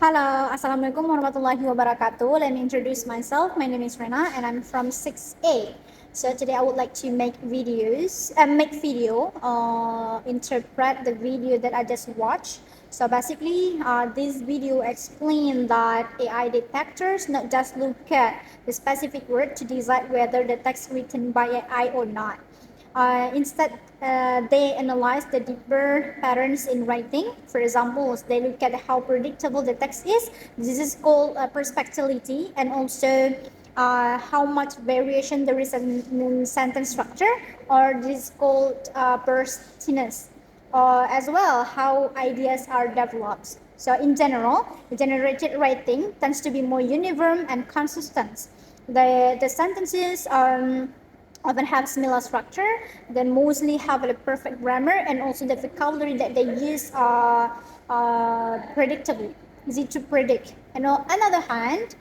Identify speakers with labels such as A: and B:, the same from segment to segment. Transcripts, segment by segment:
A: Hello, Assalamualaikum warahmatullahi wabarakatuh. Let me introduce myself. My name is Rena and I'm from 6A. So today I would like to make interpret the video that I just watched. So basically, this video explains that AI detectors not just look at the specific word to decide whether the text written by AI or not. Instead, they analyze the deeper patterns in writing. For example, they look at how predictable the text is. This is called perspectivity, and also how much variation there is in sentence structure, or this is called burstiness. As well, how ideas are developed. So, in general, generated writing tends to be more uniform and consistent. The sentences often have similar structure, then mostly have a perfect grammar, and also the vocabulary that they use are predictably easy to predict. And on the other hand,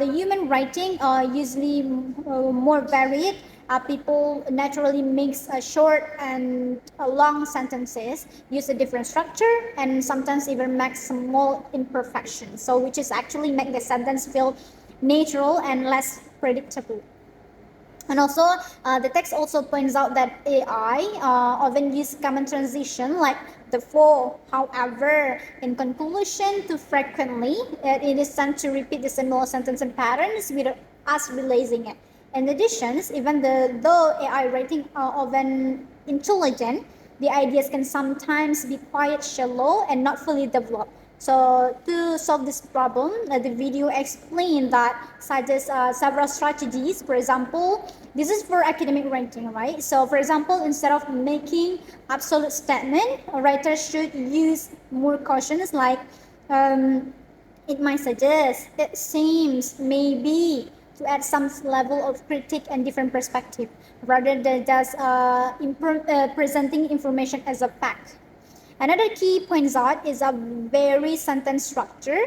A: the human writing are usually more varied. People naturally mix short and long sentences, use a different structure, and sometimes even make small imperfections. So, which is actually make the sentence feel natural and less predictable. And also, the text also points out that AI often use common transition like the for, however, in conclusion too frequently. It is tend to repeat the similar sentence and patterns without us realizing it. In addition, even though AI writing are often intelligent, the ideas can sometimes be quite shallow and not fully developed. So to solve this problem, the video explained that suggests several strategies. For example, this is for academic writing, right? So for example, instead of making absolute statement, a writer should use more cautions like it might suggest, it seems, maybe, to add some level of critique and different perspective rather than just presenting information as a fact. Another key points out is a very sentence structure.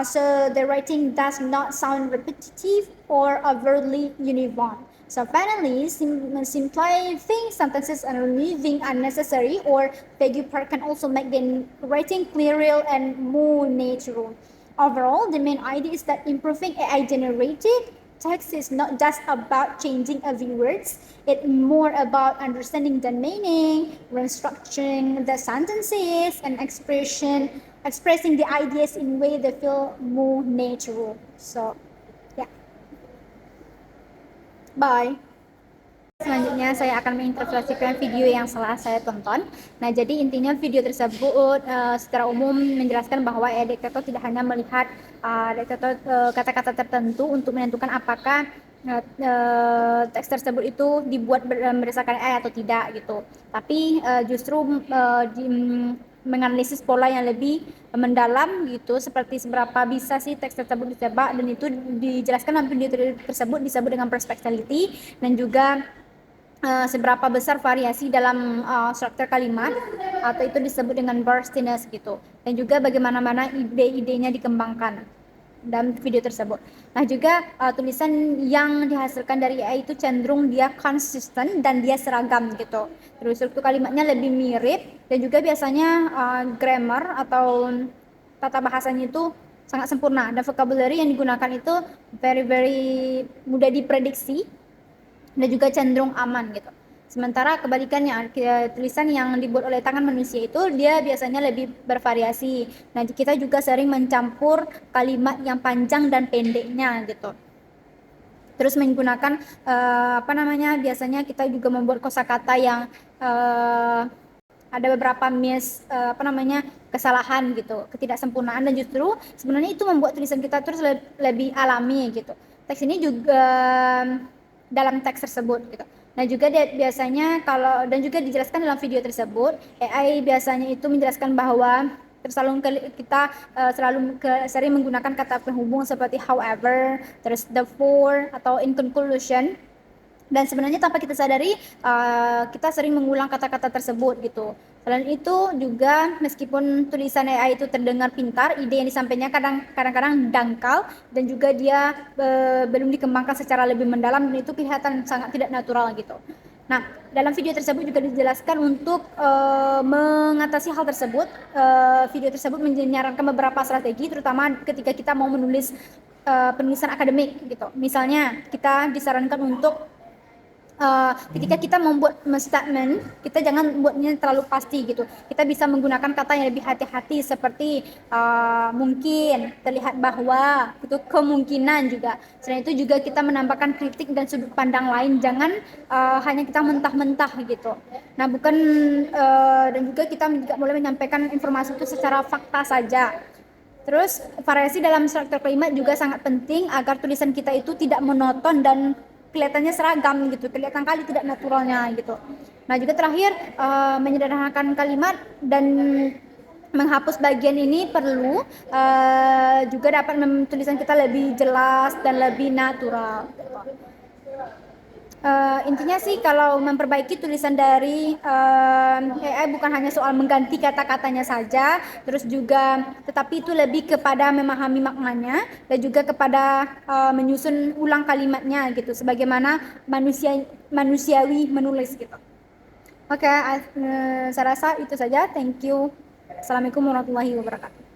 A: So the writing does not sound repetitive or overly uniform. So finally, simplifying sentences and removing unnecessary or vague part can also make the writing clearer and more natural. Overall, the main idea is that improving AI generated text is not just about changing a few words, it's more about understanding the meaning, restructuring the sentences, and expressing the ideas in way that feel more natural. So, yeah. Bye. Selanjutnya saya akan menginterpretasikan video yang telah saya tonton. Nah, jadi intinya video tersebut secara umum menjelaskan bahwa AI detector tidak hanya melihat kata-kata tertentu untuk menentukan apakah teks tersebut itu dibuat berdasarkan AI atau tidak gitu. Tapi justru menganalisis pola yang lebih mendalam gitu, seperti seberapa bisa sih teks tersebut ditebak, dan itu dijelaskan dalam video tersebut disebut dengan perspectivity, dan juga seberapa besar variasi dalam struktur kalimat atau itu disebut dengan burstiness gitu, dan juga bagaimana ide-idenya dikembangkan dalam video tersebut. Nah, juga tulisan yang dihasilkan dari AI itu cenderung dia konsisten dan dia seragam gitu. Terus struktur kalimatnya lebih mirip, dan juga biasanya grammar atau tata bahasanya itu sangat sempurna, dan vocabulary yang digunakan itu very mudah diprediksi dan juga cenderung aman gitu. Sementara kebalikannya, tulisan yang dibuat oleh tangan manusia itu dia biasanya lebih bervariasi. Nah, kita juga sering mencampur kalimat yang panjang dan pendeknya gitu. Terus menggunakan biasanya kita juga membuat kosakata yang ada beberapa kesalahan gitu, ketidaksempurnaan, dan justru sebenarnya itu membuat tulisan kita terus lebih alami gitu. Teks ini juga dalam teks tersebut gitu. Nah, juga biasanya dan juga dijelaskan dalam video tersebut, AI biasanya itu menjelaskan bahwa kita sering menggunakan kata penghubung seperti however, terus the for, atau in conclusion. Dan sebenarnya tanpa kita sadari kita sering mengulang kata-kata tersebut gitu. Selain itu juga, meskipun tulisan AI itu terdengar pintar, ide yang disampaikannya kadang-kadang dangkal, dan juga dia belum dikembangkan secara lebih mendalam, dan itu kelihatan sangat tidak natural gitu. Nah, dalam video tersebut juga dijelaskan untuk mengatasi hal tersebut. Video tersebut menyarankan beberapa strategi, terutama ketika kita mau menulis penulisan akademik gitu. Misalnya kita disarankan untuk ketika kita membuat statement, kita jangan membuatnya terlalu pasti gitu. Kita bisa menggunakan kata yang lebih hati-hati seperti mungkin, terlihat bahwa, itu kemungkinan juga. Selain itu juga kita menambahkan kritik dan sudut pandang lain, jangan hanya kita mentah-mentah gitu. Nah, bukan dan juga kita tidak boleh menyampaikan informasi itu secara fakta saja. Terus variasi dalam struktur kalimat juga sangat penting agar tulisan kita itu tidak monoton dan kelihatannya seragam gitu, kelihatan kali tidak naturalnya gitu. Nah, juga terakhir menyederhanakan kalimat dan menghapus bagian ini perlu juga dapat tulisan kita lebih jelas dan lebih natural. Intinya sih kalau memperbaiki tulisan dari AI bukan hanya soal mengganti kata-katanya saja, terus juga tetapi itu lebih kepada memahami maknanya dan juga kepada menyusun ulang kalimatnya gitu, sebagaimana manusiawi menulis gitu. Oke, saya rasa itu saja. Thank you. Assalamualaikum warahmatullahi wabarakatuh.